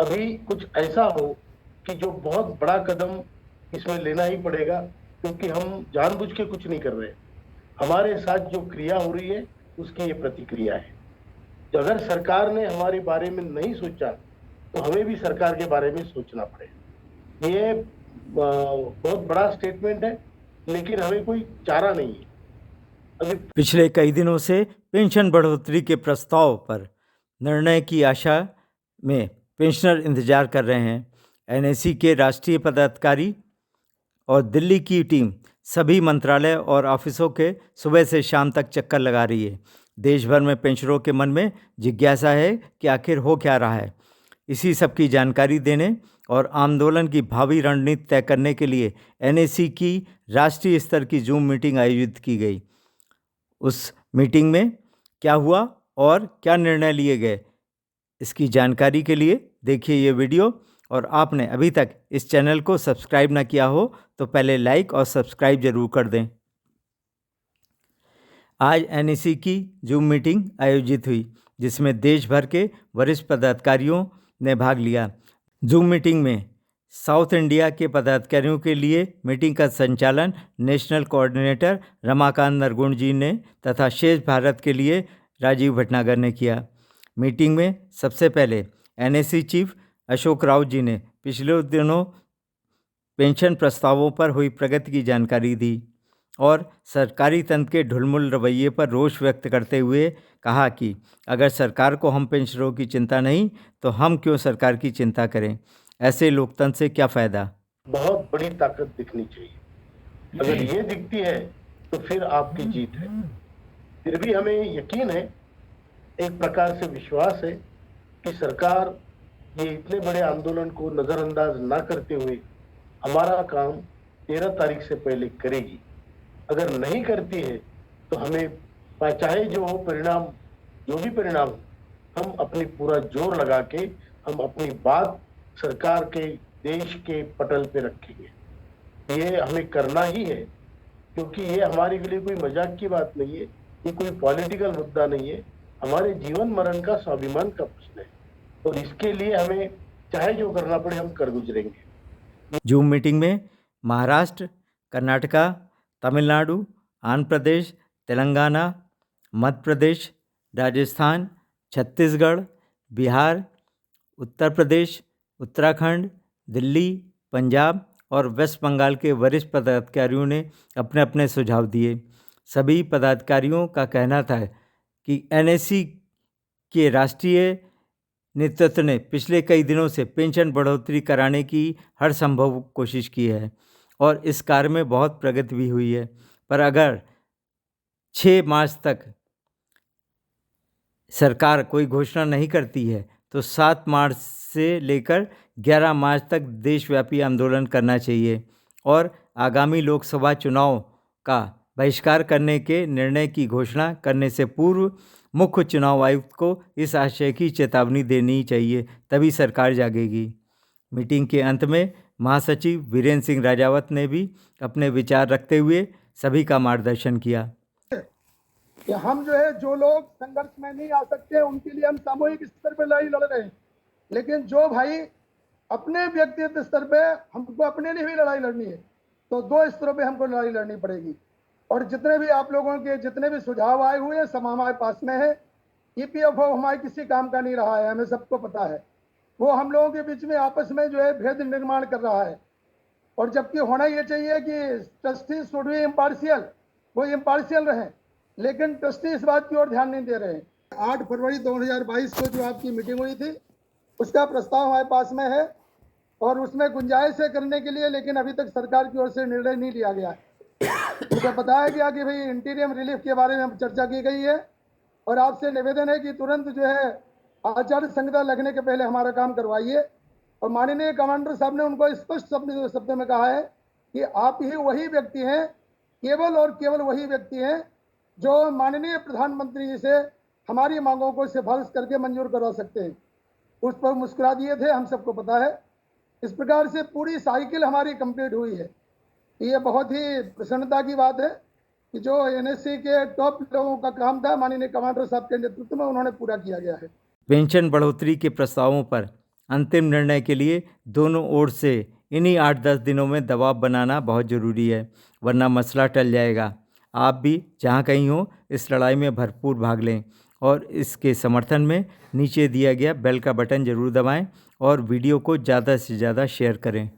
अभी कुछ ऐसा हो कि जो बहुत बड़ा कदम इसमें लेना ही पड़ेगा, क्योंकि हम जानबूझ के कुछ नहीं कर रहे। हमारे साथ जो क्रिया हो रही है उसकी ये प्रतिक्रिया है। तो अगर सरकार ने हमारे बारे में नहीं सोचा तो हमें भी सरकार के बारे में सोचना पड़ेगा। ये बहुत बड़ा स्टेटमेंट है, लेकिन हमें कोई चारा नहीं है। अभी पिछले कई दिनों से पेंशन बढ़ोतरी के प्रस्ताव पर निर्णय की आशा में पेंशनर इंतजार कर रहे हैं। एनएसी के राष्ट्रीय पदाधिकारी और दिल्ली की टीम सभी मंत्रालय और ऑफिसों के सुबह से शाम तक चक्कर लगा रही है। देश भर में पेंशनरों के मन में जिज्ञासा है कि आखिर हो क्या रहा है। इसी सब की जानकारी देने और आंदोलन की भावी रणनीति तय करने के लिए एनएसी की राष्ट्रीय स्तर की जूम मीटिंग आयोजित की गई। उस मीटिंग में क्या हुआ और क्या निर्णय लिए गए, इसकी जानकारी के लिए देखिए ये वीडियो। और आपने अभी तक इस चैनल को सब्सक्राइब ना किया हो तो पहले लाइक और सब्सक्राइब जरूर कर दें। आज एनएसी की जूम मीटिंग आयोजित हुई, जिसमें देश भर के वरिष्ठ पदाधिकारियों ने भाग लिया। जूम मीटिंग में साउथ इंडिया के पदाधिकारियों के लिए मीटिंग का संचालन नेशनल कोऑर्डिनेटर रमाकांत नरगुण जी ने तथा शेष भारत के लिए राजीव भटनागर ने किया। मीटिंग में सबसे पहले एनएसी चीफ अशोक राउत जी ने पिछले दिनों पेंशन प्रस्तावों पर हुई प्रगति की जानकारी दी और सरकारी तंत्र के ढुलमुल रवैये पर रोष व्यक्त करते हुए कहा कि अगर सरकार को हम पेंशनरों की चिंता नहीं तो हम क्यों सरकार की चिंता करें। ऐसे लोकतंत्र से क्या फ़ायदा। बहुत बड़ी ताकत दिखनी चाहिए। अगर ये दिखती है तो फिर आपकी जीत है। फिर भी हमें यकीन है, एक प्रकार से विश्वास है कि सरकार ये इतने बड़े आंदोलन को नजरअंदाज ना करते हुए हमारा काम 13 तारीख से पहले करेगी। अगर नहीं करती है तो हमें चाहे जो हो परिणाम, जो भी परिणाम हो, हम अपनी पूरा जोर लगा के हम अपनी बात सरकार के, देश के पटल पे रखेंगे। ये हमें करना ही है, क्योंकि ये हमारे लिए कोई मजाक की बात नहीं है, ये कोई पॉलिटिकल मुद्दा नहीं है, हमारे जीवन मरण का, स्वाभिमान का प्रश्न है। और इसके लिए हमें चाहे जो करना पड़े हम कर गुजरेंगे। जूम मीटिंग में महाराष्ट्र, कर्नाटका, तमिलनाडु, आंध्र प्रदेश, तेलंगाना, मध्य प्रदेश, राजस्थान, छत्तीसगढ़, बिहार, उत्तर प्रदेश, उत्तराखंड, दिल्ली, पंजाब और वेस्ट बंगाल के वरिष्ठ पदाधिकारियों ने अपने अपने सुझाव दिए। सभी पदाधिकारियों का कहना था कि एनएसी के राष्ट्रीय नेतृत्व ने पिछले कई दिनों से पेंशन बढ़ोतरी कराने की हर संभव कोशिश की है और इस कार्य में बहुत प्रगति भी हुई है। पर अगर 6 मार्च तक सरकार कोई घोषणा नहीं करती है तो 7 मार्च से लेकर 11 मार्च तक देशव्यापी आंदोलन करना चाहिए और आगामी लोकसभा चुनाव का बहिष्कार करने के निर्णय की घोषणा करने से पूर्व मुख्य चुनाव आयुक्त को इस आशय की चेतावनी देनी चाहिए, तभी सरकार जागेगी। मीटिंग के अंत में महासचिव वीरेंद्र सिंह राजावत ने भी अपने विचार रखते हुए सभी का मार्गदर्शन किया। कि हम जो है, जो लोग संघर्ष में नहीं आ सकते उनके लिए हम सामूहिक स्तर पर लड़ाई लड़ रहे हैं, लेकिन जो भाई अपने व्यक्तिगत स्तर पे हमको अपने लिए भी लड़ाई लड़नी है तो 2 स्तरों पे हमको लड़ाई लड़नी पड़ेगी। और जितने भी आप लोगों के जितने भी सुझाव आए हुए हैं सब हमारे पास में है। ईपीएफओ हमारे किसी काम का नहीं रहा है, हमें सबको पता है। वो हम लोगों के बीच में आपस में जो है भेद निर्माण कर रहा है, और जबकि होना ये चाहिए कि ट्रस्टी शुड बी इम्पार्शियल, वो इम्पार्शियल रहें, लेकिन ट्रस्टी इस बात की ओर ध्यान नहीं दे रहे हैं। 8 फरवरी 2022 को जो आपकी मीटिंग हुई थी उसका प्रस्ताव हमारे पास में है और उसमें गुंजाइश है करने के लिए, लेकिन अभी तक सरकार की ओर से निर्णय नहीं लिया गया है। मुझे बताया गया कि भाई इंटीरियम रिलीफ के बारे में चर्चा की गई है और आपसे निवेदन है कि तुरंत जो है आचार संहिता लगने के पहले हमारा काम करवाइए। और माननीय कमांडर साहब ने उनको स्पष्ट शब्द में कहा है कि आप ही वही व्यक्ति हैं, केवल और केवल वही व्यक्ति हैं जो माननीय प्रधानमंत्री जी से हमारी मांगों को सिफारिश करके मंजूर करवा सकते हैं। उस पर मुस्कुरा दिए थे, हम सबको पता है। इस प्रकार से पूरी साइकिल हमारी कंप्लीट हुई है। ये बहुत ही प्रसन्नता की बात है कि जो एनएससी के टॉप लोगों का काम था माननीय कमांडर साहब के नेतृत्व में उन्होंने पूरा किया गया है। पेंशन बढ़ोतरी के प्रस्तावों पर अंतिम निर्णय के लिए दोनों ओर से इन्हीं 8-10 दिनों में दबाव बनाना बहुत ज़रूरी है, वरना मसला टल जाएगा। आप भी जहाँ कहीं हो इस लड़ाई में भरपूर भाग लें और इसके समर्थन में नीचे दिया गया बेल का बटन ज़रूर दबाएं और वीडियो को ज़्यादा से ज़्यादा शेयर करें।